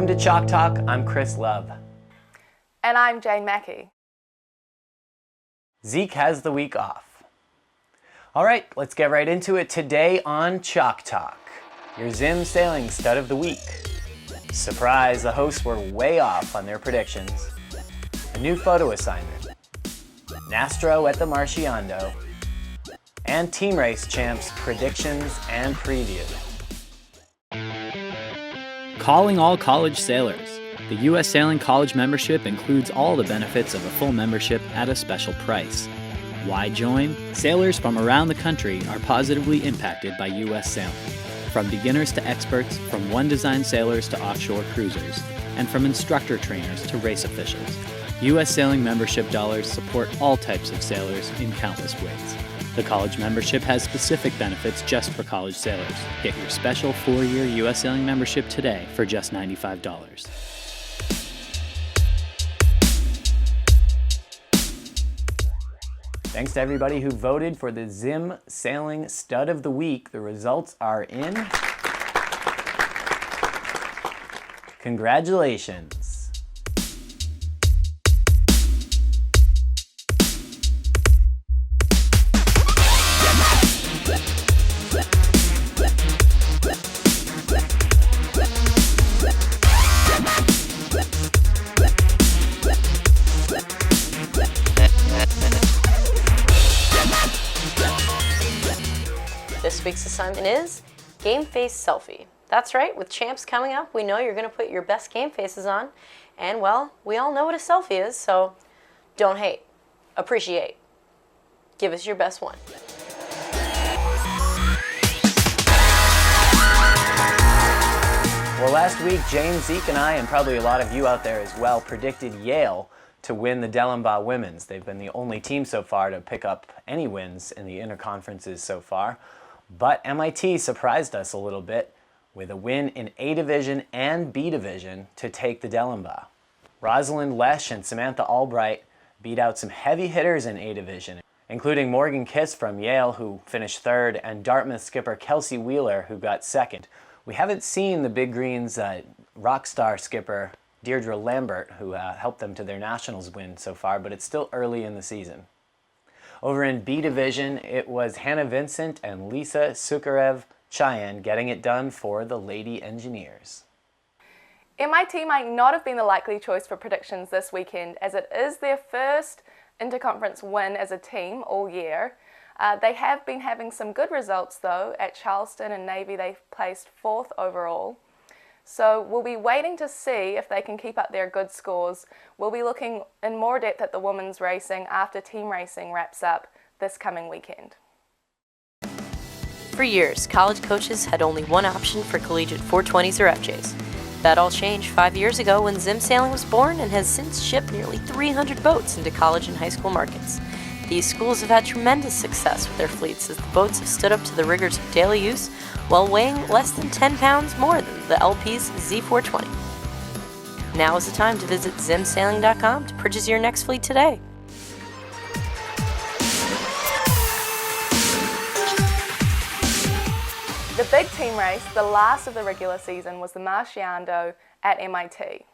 Welcome to Chalk Talk. I'm Chris Love. And I'm Jane Mackey. Zeke has the week off. All right, let's get right into it today on Chalk Talk, your Zim Sailing Stud of the Week. Surprise, the hosts were way off on their predictions. A new photo assignment. Nastro at the Marchiando. And Team Race Champs predictions and preview. Calling all college sailors. The U.S. Sailing College membership includes all the benefits of a full membership at a special price. Why join? Sailors from around the country are positively impacted by U.S. sailing. From beginners to experts, from one-design sailors to offshore cruisers, and from instructor trainers to race officials. U.S. Sailing membership dollars support all types of sailors in countless ways. The college membership has specific benefits just for college sailors. Get your special 4-year U.S. Sailing membership today for just $95. Thanks to everybody who voted for the Zim Sailing Stud of the Week. The results are in. Congratulations. This week's assignment is Game Face Selfie. That's right, with champs coming up, we know you're going to put your best game faces on. And, well, we all know what a selfie is, so don't hate. Appreciate. Give us your best one. Well, last week, James, Zeke, and I, and probably a lot of you out there as well, predicted Yale to win the Dellenbaugh Women's. They've been the only team so far to pick up any wins in the interconferences so far. But MIT surprised us a little bit with a win in A Division and B Division to take the Dellenbaugh. Rosalind Lesh and Samantha Albright beat out some heavy hitters in A Division, including Morgan Kiss from Yale, who finished third, and Dartmouth skipper Kelsey Wheeler, who got second. We haven't seen the Big Green's rock star skipper Deirdre Lambert, who helped them to their Nationals win so far, but it's still early in the season. Over in B Division, it was Hannah Vincent and Lisa Sukarev Cheyenne getting it done for the Lady Engineers. MIT might not have been the likely choice for predictions this weekend, as it is their first interconference win as a team all year. They have been having some good results though. At Charleston and Navy they placed 4th overall. So we'll be waiting to see if they can keep up their good scores. We'll be looking in more depth at the women's racing after team racing wraps up this coming weekend. For years, college coaches had only one option for collegiate 420s or FJs. That all changed 5 years ago when Zim Sailing was born and has since shipped nearly 300 boats into college and high school markets. These schools have had tremendous success with their fleets as the boats have stood up to the rigors of daily use while weighing less than 10 pounds more than the LP's Z420. Now is the time to visit zimsailing.com to purchase your next fleet today. The big team race, the last of the regular season, was the Marchiando at MIT.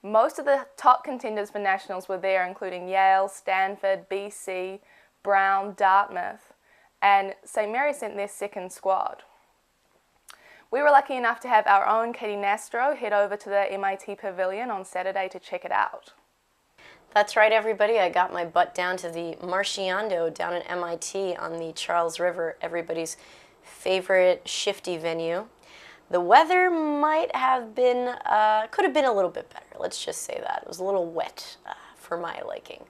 Most of the top contenders for Nationals were there, including Yale, Stanford, BC, Brown, Dartmouth, and St. Mary sent their second squad. We were lucky enough to have our own Katy Nastro head over to the MIT Pavilion on Saturday to check it out. That's right, everybody. I got my butt down to the Marchiando down at MIT on the Charles River, everybody's favorite shifty venue. The weather might have been, could have been a little bit better. Let's just say that. It was a little wet for my liking.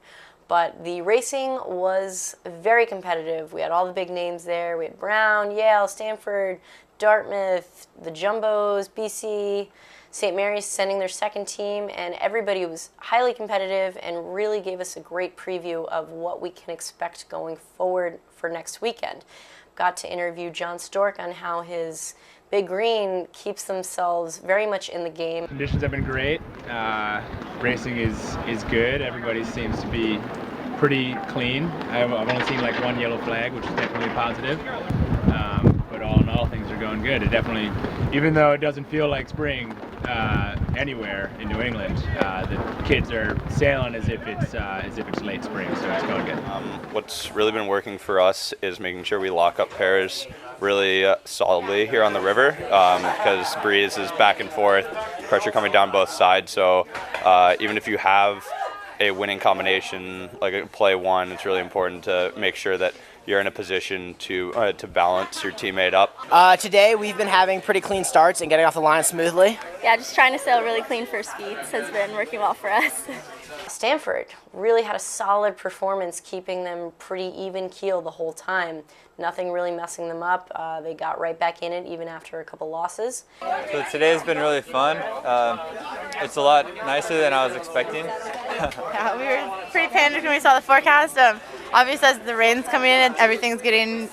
But the racing was very competitive. We had all the big names there. We had Brown, Yale, Stanford, Dartmouth, the Jumbos, BC, St. Mary's sending their second team, and everybody was highly competitive and really gave us a great preview of what we can expect going forward for next weekend. Got to interview John Stork on how his Big Green keeps themselves very much in the game. Conditions have been great. Racing is good. Everybody seems to be pretty clean. I've only seen like one yellow flag, which is definitely positive. But all in all, things are going good. It definitely, even though it doesn't feel like spring, anywhere in New England, the kids are sailing as if it's late spring, so it's going good. What's really been working for us is making sure we lock up pairs really solidly here on the river, because breeze is back and forth, pressure coming down both sides. So even if you have a winning combination, like a play one, it's really important to make sure that you're in a position to balance your teammate up. Today we've been having pretty clean starts and getting off the line smoothly. Yeah, just trying to sail really clean first beats has been working well for us. Stanford really had a solid performance, keeping them pretty even keel the whole time. Nothing really messing them up. They got right back in it even after a couple losses. So today's been really fun. It's a lot nicer than I was expecting. Yeah, we were pretty panicked when we saw the forecast. Obviously, as the rain's coming in, everything's getting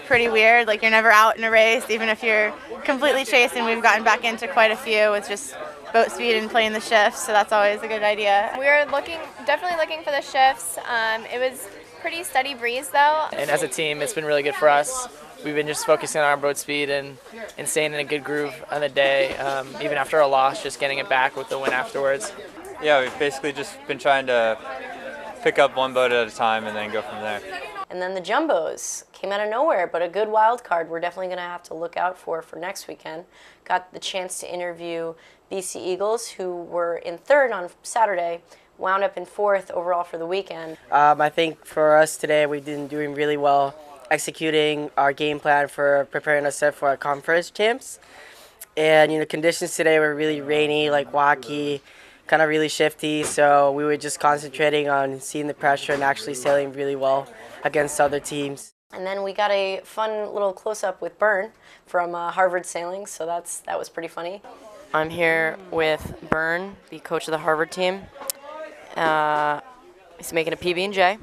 pretty weird. Like, you're never out in a race, even if you're completely chasing. We've gotten back into quite a few with just boat speed and playing the shifts, so that's always a good idea. We were definitely looking for the shifts. It was pretty steady breeze though. And as a team, it's been really good for us. We've been just focusing on our boat speed and staying in a good groove on the day, even after a loss, just getting it back with the win afterwards. Yeah, we've basically just been trying to pick up one boat at a time and then go from there. And then the jumbos came out of nowhere, but a good wild card we're definitely going to have to look out for next weekend. Got the chance to interview BC Eagles, who were in third on Saturday, wound up in fourth overall for the weekend. I think for us today, we've been doing really well executing our game plan for preparing us for our conference champs. And conditions today were really rainy, like wacky, kind of really shifty, so we were just concentrating on seeing the pressure and actually sailing really well against other teams. And then we got a fun little close-up with Byrne from Harvard Sailing, so that was pretty funny. I'm here with Byrne, the coach of the Harvard team. He's making a PB&J.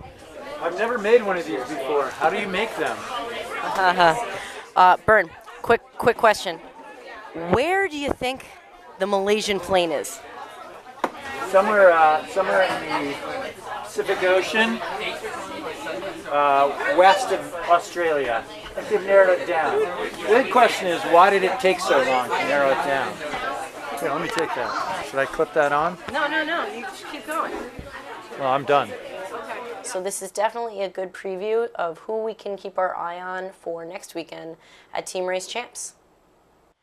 I've never made one of these before. How do you make them? Byrne, quick question. Where do you think the Malaysian plane is? Somewhere in the Pacific Ocean, west of Australia. I think they've narrowed it down. The big question is, why did it take so long to narrow it down? Here, let me take that. Should I clip that on? No, you just keep going. Well, I'm done. So this is definitely a good preview of who we can keep our eye on for next weekend at Team Race Champs.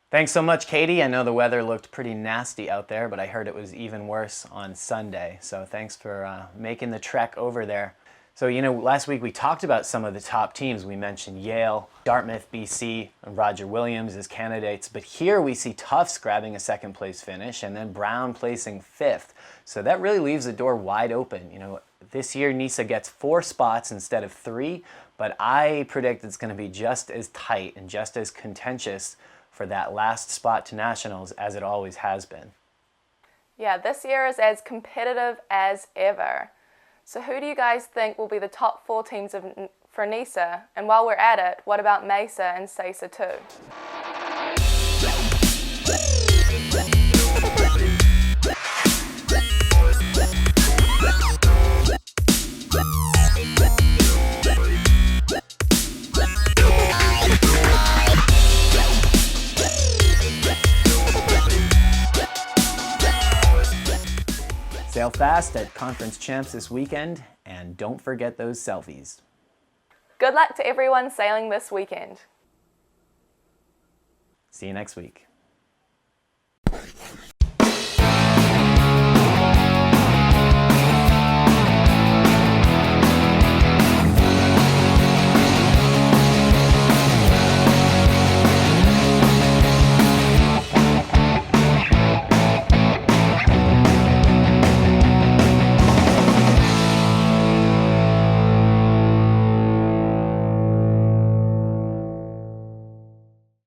Thanks so much, Katie. I know the weather looked pretty nasty out there, but I heard it was even worse on Sunday. So thanks for making the trek over there. So, last week we talked about some of the top teams. We mentioned Yale, Dartmouth, BC, and Roger Williams as candidates. But here we see Tufts grabbing a second place finish and then Brown placing fifth. So that really leaves the door wide open. This year NISA gets 4 spots instead of 3, but I predict it's going to be just as tight and just as contentious for that last spot to Nationals as it always has been. Yeah, this year is as competitive as ever. So who do you guys think will be the top 4 teams for NISA? And while we're at it, what about Mesa and SASA too? Sail fast at Conference Champs this weekend, and don't forget those selfies. Good luck to everyone sailing this weekend. See you next week.